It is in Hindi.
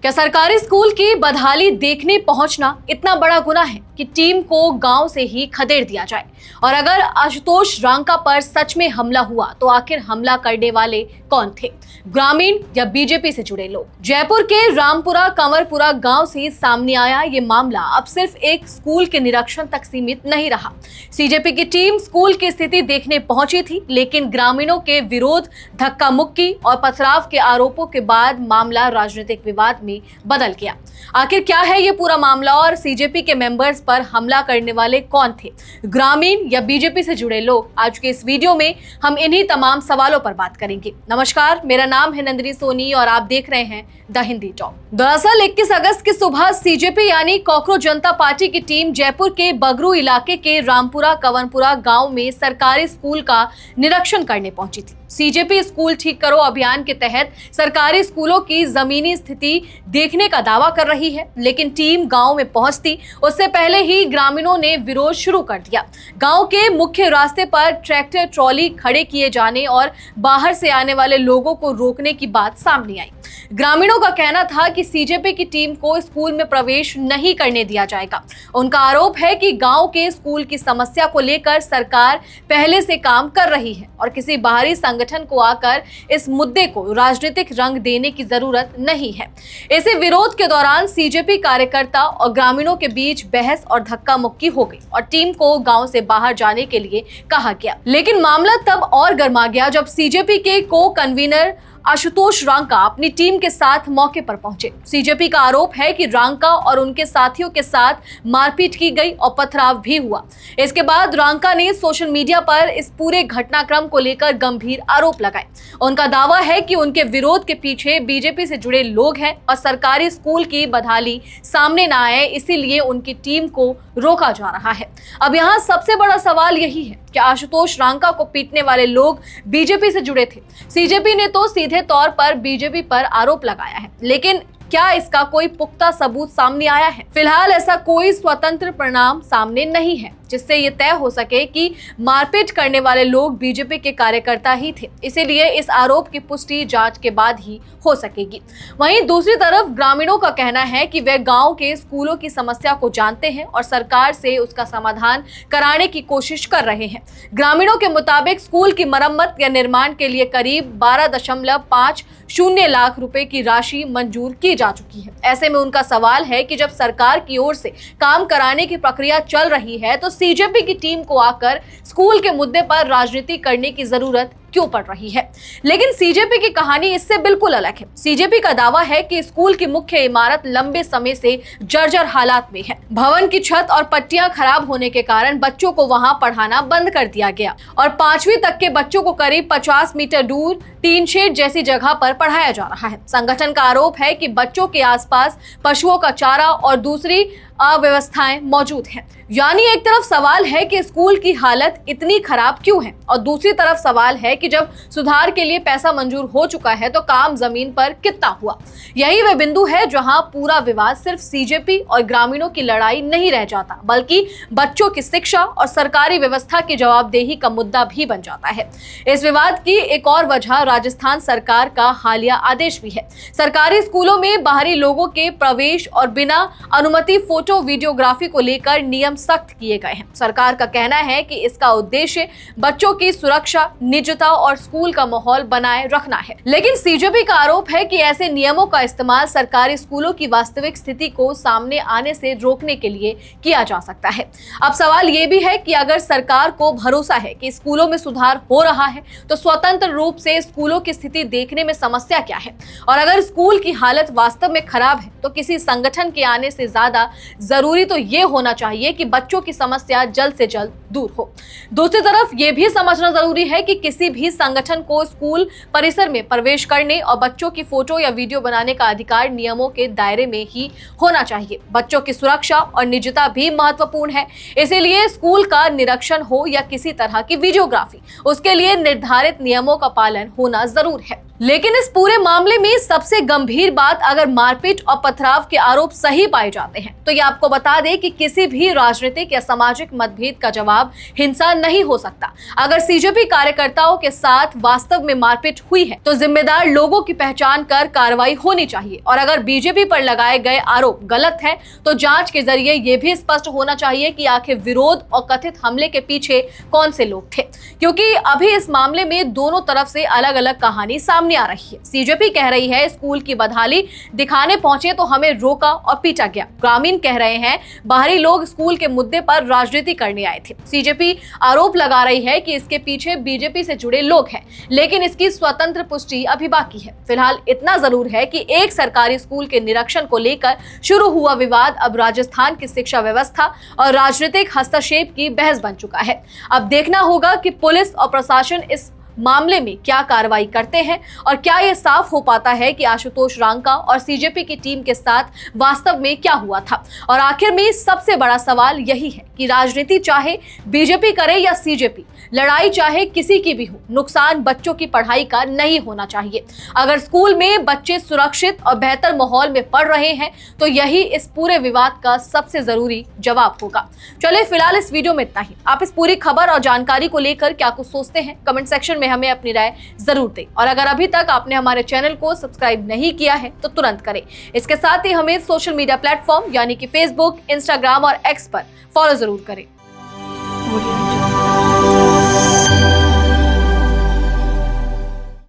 क्या सरकारी स्कूल की बदहाली देखने पहुंचना इतना बड़ा गुनाह है कि टीम को गांव से ही खदेड़ दिया जाए? और अगर आशुतोष रांका पर सच में हमला हुआ तो आखिर हमला करने वाले कौन थे, ग्रामीण या बीजेपी से जुड़े लोग? जयपुर के रामपुरा कंवरपुरा गांव से सामने आया ये मामला अब सिर्फ एक स्कूल के निरीक्षण तक सीमित नहीं रहा। सीजेपी की टीम स्कूल की स्थिति देखने पहुंची थी, लेकिन ग्रामीणों के विरोध, धक्का मुक्की और पथराव के आरोपों के बाद मामला राजनीतिक विवाद में बदल गया। आखिर क्या है ये पूरा मामला और सीजेपी के मेंबर्स पर हमला करने वाले कौन थे, ग्रामीण या बीजेपी से जुड़े लोग? आज के इस वीडियो में हम इन्हीं तमाम सवालों पर बात करेंगे। नमस्कार, मेरा नाम है नंदिनी सोनी और आप देख रहे हैं द हिंदी टॉक। दरअसल 21 अगस्त की सुबह सीजेपी यानी कॉकरोच जनता पार्टी की टीम जयपुर के बगरू इलाके के रामपुरा कंवरपुरा गांव में सरकारी स्कूल का निरीक्षण करने पहुंची थी। सीजेपी स्कूल ठीक करो अभियान के तहत सरकारी स्कूलों की जमीनी स्थिति देखने का दावा कर रही है, लेकिन टीम गांव में पहुंचती उससे पहले ही ग्रामीणों ने विरोध शुरू कर दिया। गांव के मुख्य रास्ते पर ट्रैक्टर ट्रॉली खड़े किए जाने और बाहर से आने वाले लोगों को रोकने की बात सामने आई। ग्रामीणों का कहना था कि सीजेपी की टीम को स्कूल में प्रवेश नहीं करने दिया जाएगा। उनका आरोप है कि गांव के स्कूल की समस्या को लेकर सरकार पहले से काम कर रही है और किसी बाहरी संगठन को आकर इस मुद्दे को राजनीतिक रंग देने की जरूरत नहीं है। इसी विरोध के दौरान सीजेपी कार्यकर्ता और ग्रामीणों के बीच बहस और धक्का मुक्की हो गई और टीम को गांव से बाहर जाने के लिए कहा गया। लेकिन मामला तब और गर्मा गया जब सीजेपी के को कन्वीनर आशुतोष रांका अपनी टीम के साथ मौके पर पहुंचे। सीजेपी का आरोप है कि रांका और उनके साथियों के साथ मारपीट की गई और पथराव भी हुआ। इसके बाद रांका ने सोशल मीडिया पर इस पूरे घटनाक्रम को लेकर गंभीर आरोप लगाए। उनका दावा है कि उनके विरोध के पीछे बीजेपी से जुड़े लोग हैं और सरकारी स्कूल की बदहाली सामने न आए, इसीलिए उनकी टीम को रोका जा रहा है। अब यहाँ सबसे बड़ा सवाल यही है कि आशुतोष रांका को पीटने वाले लोग बीजेपी से जुड़े थे। सीजेपी ने तो सीधे तौर पर बीजेपी पर आरोप लगाया है, लेकिन क्या इसका कोई पुख्ता सबूत सामने आया है? फिलहाल ऐसा कोई स्वतंत्र परिणाम सामने नहीं है जिससे ये तय हो सके कि मारपीट करने वाले लोग बीजेपी के कार्यकर्ता ही थे। इसीलिए इस आरोप की पुष्टि जांच के बाद ही हो सकेगी। वहीं दूसरी तरफ ग्रामीणों का कहना है कि वे गांव के स्कूलों की समस्या को जानते हैं और सरकार से उसका समाधान कराने की कोशिश कर रहे हैं। ग्रामीणों के मुताबिक स्कूल की मरम्मत या निर्माण के लिए करीब 12.50 लाख रुपए की राशि मंजूर की जा चुकी है। ऐसे में उनका सवाल है कि जब सरकार की ओर से काम कराने की प्रक्रिया चल रही है तो सीजेपी की टीम को आकर स्कूल के मुद्दे पर राजनीति करने की जरूरत क्यों पड़ रही है? लेकिन सीजेपी की कहानी इससे बिल्कुल अलग है। सीजेपी का दावा है कि स्कूल की मुख्य इमारत लंबे समय से जर्जर हालात में है। भवन की छत और पट्टियां खराब होने के कारण बच्चों को वहां पढ़ाना बंद कर दिया गया और 5वीं तक के बच्चों को करीब 50 मीटर दूर टीन शेड जैसी जगह पर पढ़ाया जा रहा है। संगठन का आरोप है कि बच्चों के आसपास पशुओं का चारा और दूसरी अव्यवस्थाएं मौजूद हैं। यानी एक तरफ सवाल है कि स्कूल की हालत इतनी खराब क्यों है और दूसरी तरफ सवाल है कि जब सुधार के लिए पैसा मंजूर हो चुका है तो काम जमीन पर कितना हुआ। यही वह बिंदु है जहां पूरा विवाद सिर्फ सीजेपी और ग्रामीणों की लड़ाई नहीं रह जाता, बल्कि बच्चों की शिक्षा और सरकारी व्यवस्था की जवाबदेही का मुद्दा भी बन जाता है। इस विवाद की एक और वजह राजस्थान सरकार का हालिया आदेश भी है। सरकारी स्कूलों में बाहरी लोगों के प्रवेश और बिना अनुमति फोटो वीडियोग्राफी को लेकर नियम सख्त किए गए हैं। सरकार का कहना है कि इसका उद्देश्य बच्चों की सुरक्षा, निजता और स्कूल का माहौल बनाए रखना है। लेकिन सीजेपी का आरोप है कि ऐसे नियमों का इस्तेमाल सरकारी स्कूलों की वास्तविक स्थिति को सामने आने से रोकने के लिए किया जा सकता है। अब सवाल ये भी है कि अगर सरकार को भरोसा है कि स्कूलों में सुधार हो रहा है तो स्वतंत्र रूप से स्कूलों की स्थिति देखने में समस्या क्या है? और अगर स्कूल की हालत वास्तव में खराब है तो किसी संगठन के आने से ज्यादा जरूरी तो ये होना चाहिए कि बच्चों की समस्या जल्द से जल्द दूर हो। दूसरी तरफ ये भी समझना जरूरी है कि किसी भी संगठन को स्कूल परिसर में प्रवेश करने और बच्चों की फोटो या वीडियो बनाने का अधिकार नियमों के दायरे में ही होना चाहिए। बच्चों की सुरक्षा और निजता भी महत्वपूर्ण है, इसीलिए स्कूल का निरीक्षण हो या किसी तरह की वीडियोग्राफी, उसके लिए निर्धारित नियमों का पालन होना जरूर है। लेकिन इस पूरे मामले में सबसे गंभीर बात, अगर मारपीट और पथराव के आरोप सही पाए जाते हैं तो ये आपको बता दें कि किसी भी राजनीतिक या सामाजिक मतभेद का जवाब हिंसा नहीं हो सकता। अगर सीजेपी कार्यकर्ताओं के साथ वास्तव में मारपीट हुई है तो जिम्मेदार लोगों की पहचान कर कार्रवाई होनी चाहिए, और अगर बीजेपी पर लगाए गए आरोप गलत है तो जांच के जरिए ये भी स्पष्ट होना चाहिए कि आखिर विरोध और कथित हमले के पीछे कौन से लोग थे, क्योंकि अभी इस मामले में दोनों तरफ से अलग अलग कहानी सामने आ रही है। सीजेपी कह रही है स्कूल की बदहाली दिखाने पहुंचे तो हमें रोका और पीटा गया। ग्रामीण कह रहे हैं बाहरी लोग स्कूल के मुद्दे पर राजनीति करने आए थे। सीजेपी आरोप लगा रही है कि इसके पीछे बीजेपी से जुड़े लोग हैं, लेकिन इसकी स्वतंत्र पुष्टि अभी बाकी है। फिलहाल इतना जरूर है कि एक सरकारी स्कूल के निरीक्षण को लेकर शुरू हुआ विवाद अब राजस्थान की शिक्षा व्यवस्था और राजनीतिक हस्तक्षेप की बहस बन चुका है। अब देखना होगा कि पुलिस और प्रशासन इस मामले में क्या कार्रवाई करते हैं और क्या यह साफ हो पाता है कि आशुतोष रांका और सीजेपी की टीम के साथ वास्तव में क्या हुआ था। और आखिर में सबसे बड़ा सवाल यही है कि राजनीति चाहे बीजेपी करे या सीजेपी, लड़ाई चाहे किसी की भी हो, नुकसान बच्चों की पढ़ाई का नहीं होना चाहिए। अगर स्कूल में बच्चे सुरक्षित और बेहतर माहौल में पढ़ रहे हैं तो यही इस पूरे विवाद का सबसे जरूरी जवाब होगा। चलिए फिलहाल इस वीडियो में इतना ही। आप इस पूरी खबर और जानकारी को लेकर क्या कुछ सोचते हैं, कमेंट सेक्शन में हमें अपनी राय जरूर दें। और अगर अभी तक आपने हमारे चैनल को सब्सक्राइब नहीं किया है तो तुरंत करें। इसके साथ ही हमें सोशल मीडिया प्लेटफॉर्म यानी कि फेसबुक, इंस्टाग्राम और एक्स पर फॉलो जरूर करें।